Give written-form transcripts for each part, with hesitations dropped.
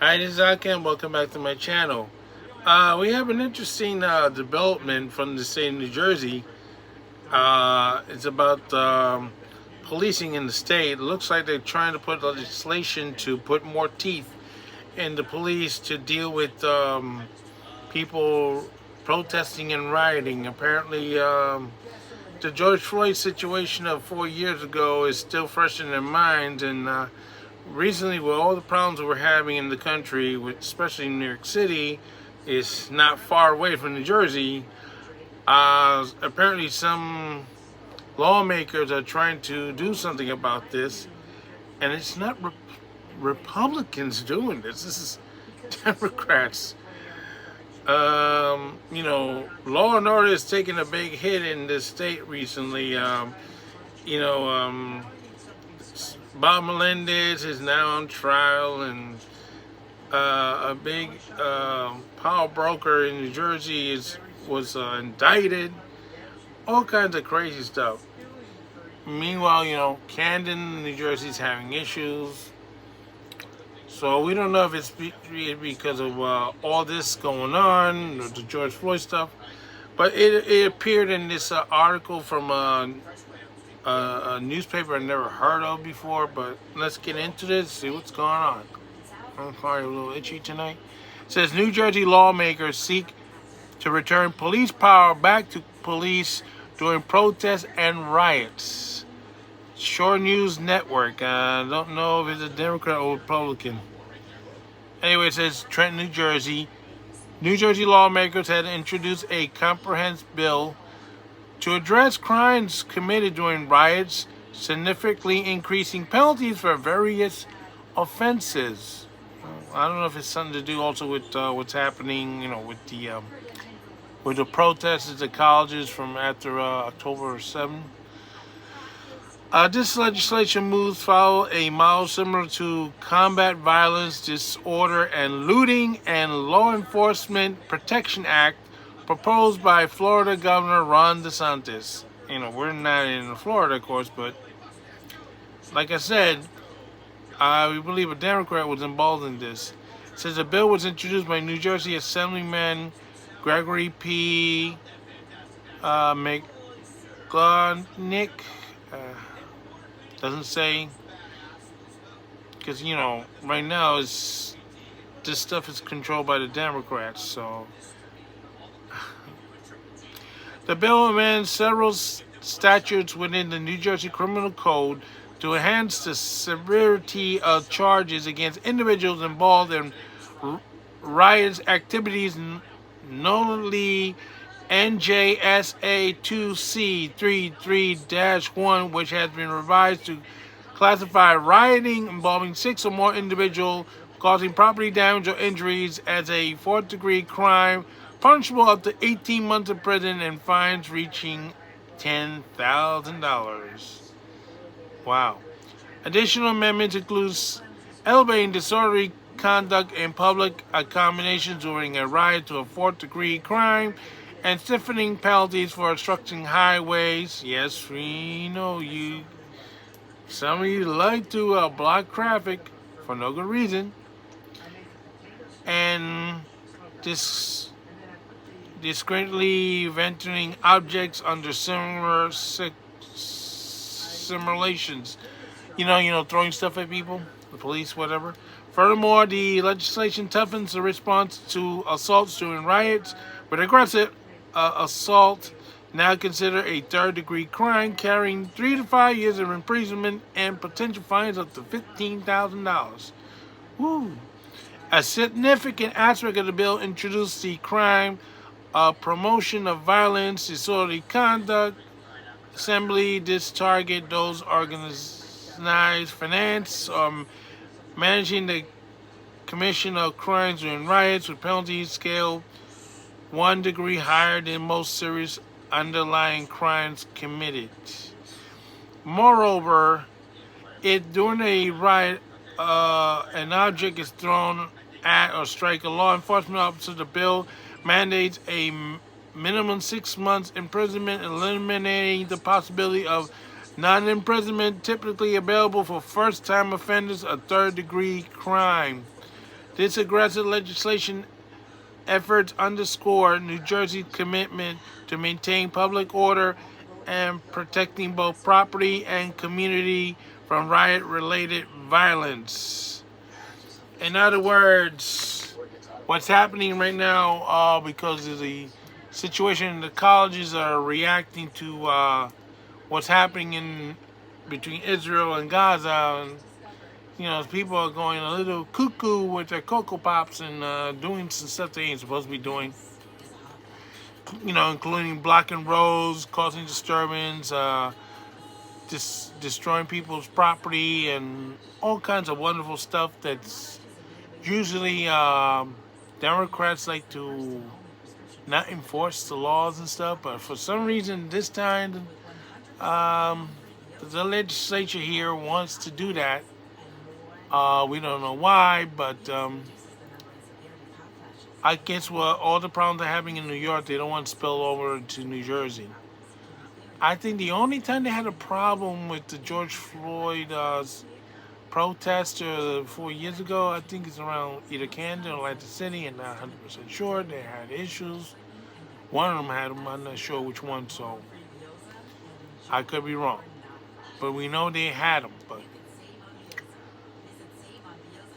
Hi, this is Akim. Welcome back to my channel. We have an interesting development from the state of New Jersey. It's about policing in the state. It looks like they're trying to put legislation to put more teeth in the police to deal with people protesting and rioting. Apparently, the George Floyd situation of 4 years ago is still fresh in their minds, and recently, with all the problems we're having in the country, especially in New York City, is not far away from New Jersey. Apparently, some lawmakers are trying to do something about this, and it's not Republicans doing this. This is Democrats. Law and order is taking a big hit in this state recently. You know, um, Bob Melendez is now on trial, and a big power broker in New Jersey was indicted. All kinds of crazy stuff. Meanwhile, Camden, New Jersey's having issues. So we don't know if it's because of all this going on, the George Floyd stuff. But it appeared in this article from a newspaper I never heard of before. But let's get into this, see what's going on. I'm probably a little itchy tonight. It says New Jersey lawmakers seek to return police power back to police during protests and riots. Shore News Network. I don't know if it's a Democrat or Republican. Anyway, it says Trenton, New Jersey. New Jersey lawmakers had introduced a comprehensive bill to address crimes committed during riots, significantly increasing penalties for various offenses. I don't know if it's something to do also with what's happening, with the protests at colleges from after October 7th. This legislation moves follow a model similar to Combat Violence, Disorder, and Looting and Law Enforcement Protection Act proposed by Florida Governor Ron DeSantis. We're not in Florida, of course, but like I said, we believe a Democrat was involved in this. It says the bill was introduced by New Jersey Assemblyman Gregory P. McGonick. Doesn't say, because right now this stuff is controlled by the Democrats. So the bill amends several statutes within the New Jersey Criminal Code to enhance the severity of charges against individuals involved in riots activities, notably NJSA 2C33-1, which has been revised to classify rioting involving 6 or more individuals causing property damage or injuries as a fourth-degree crime, punishable up to 18 months in prison and fines reaching $10,000. Wow. Additional amendments include elevating disorderly conduct in public accommodations during a riot to a fourth-degree crime, and stiffening penalties for obstructing highways. Yes, we know you. Some of you like to block traffic for no good reason. And discreetly venting objects under similar simulations. Throwing stuff at people, the police, whatever. Furthermore, the legislation toughens the response to assaults during riots, with aggressive assault now considered a third-degree crime, carrying 3 to 5 years of imprisonment and potential fines up to $15,000. Woo! A significant aspect of the bill introduced the crime of promotion of violence, disorderly conduct, assembly. This target those organized finance or managing the commission of crimes during riots, with penalties scale 1 degree higher than most serious underlying crimes committed. Moreover, if during a riot an object is thrown at or strike a law enforcement officer, the bill mandates a minimum 6 months imprisonment, eliminating the possibility of non-imprisonment, typically available for first-time offenders, a third-degree crime. This aggressive legislation efforts underscore New Jersey's commitment to maintain public order and protecting both property and community from riot-related violence. In other words, what's happening right now, because of the situation, the colleges are reacting to what's happening in between Israel and Gaza. And, people are going a little cuckoo with their Cocoa Pops and doing some stuff they ain't supposed to be doing. Including blocking roads, causing disturbance, destroying people's property, and all kinds of wonderful stuff that's usually Democrats like to not enforce the laws and stuff. But for some reason, this time, the legislature here wants to do that. We don't know why, but I guess all the problems they're having in New York, they don't want to spill over to New Jersey. I think the only time they had a problem with the George Floyd protest 4 years ago, I think it's around either Camden or Atlantic City, and not 100% sure. They had issues. One of them had them. I'm not sure which one, so I could be wrong. But we know they had them. But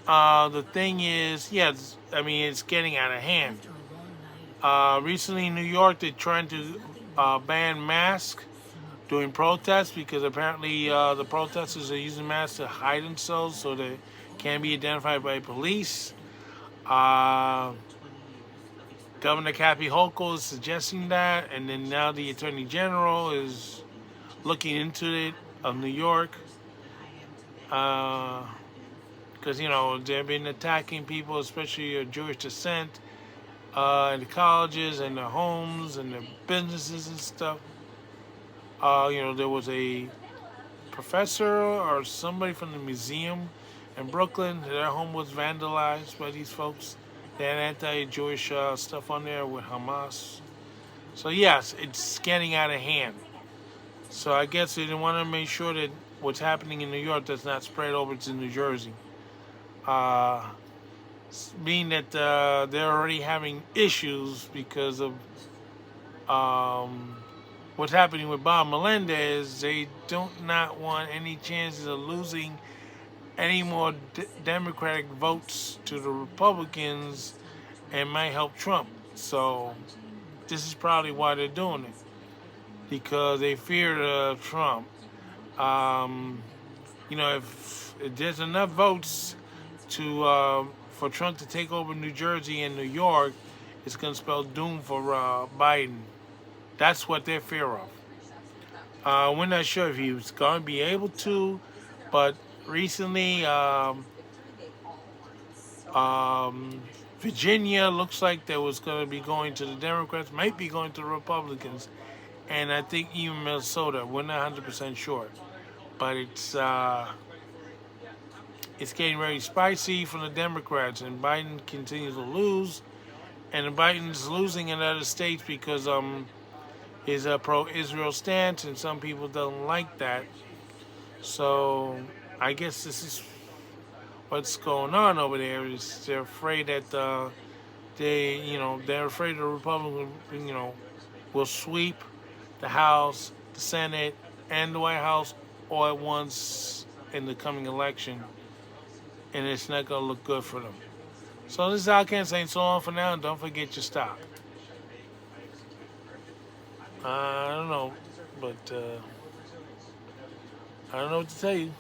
the thing is, yes, it's getting out of hand. Recently in New York, they're trying to ban masks during protests because apparently the protesters are using masks to hide themselves so they can't be identified by police. Governor Kathy Hochul is suggesting that, and then now the Attorney General is looking into it of New York. Because, they've been attacking people, especially of Jewish descent, in the colleges and their homes and their businesses and stuff. There was a professor or somebody from the museum in Brooklyn. Their home was vandalized by these folks. They had anti-Jewish stuff on there with Hamas. So, yes, it's getting out of hand. So I guess they want to make sure that what's happening in New York does not spread over to New Jersey. Being that they're already having issues because of what's happening with Bob Melendez, they don't not want any chances of losing any more Democratic votes to the Republicans and might help Trump. So this is probably why they're doing it, because they fear Trump. If there's enough votes for Trump to take over New Jersey and New York, it's going to spell doom for Biden. That's what they're fear of. We're not sure if he's going to be able to, but recently Virginia looks like there was going to be going to the Democrats, might be going to the Republicans, and I think even Minnesota. We're not 100% sure, but it's getting very spicy from the Democrats, and Biden continues to lose, and Biden's losing in other states because his pro-Israel stance, and some people don't like that. So I guess this is what's going on over there. Is they're afraid that they're afraid the Republicans will sweep the House, the Senate, and the White House all at once in the coming election, and it's not going to look good for them. So this is Alcan saying so long for now, and don't forget your stop. I don't know, but I don't know what to tell you.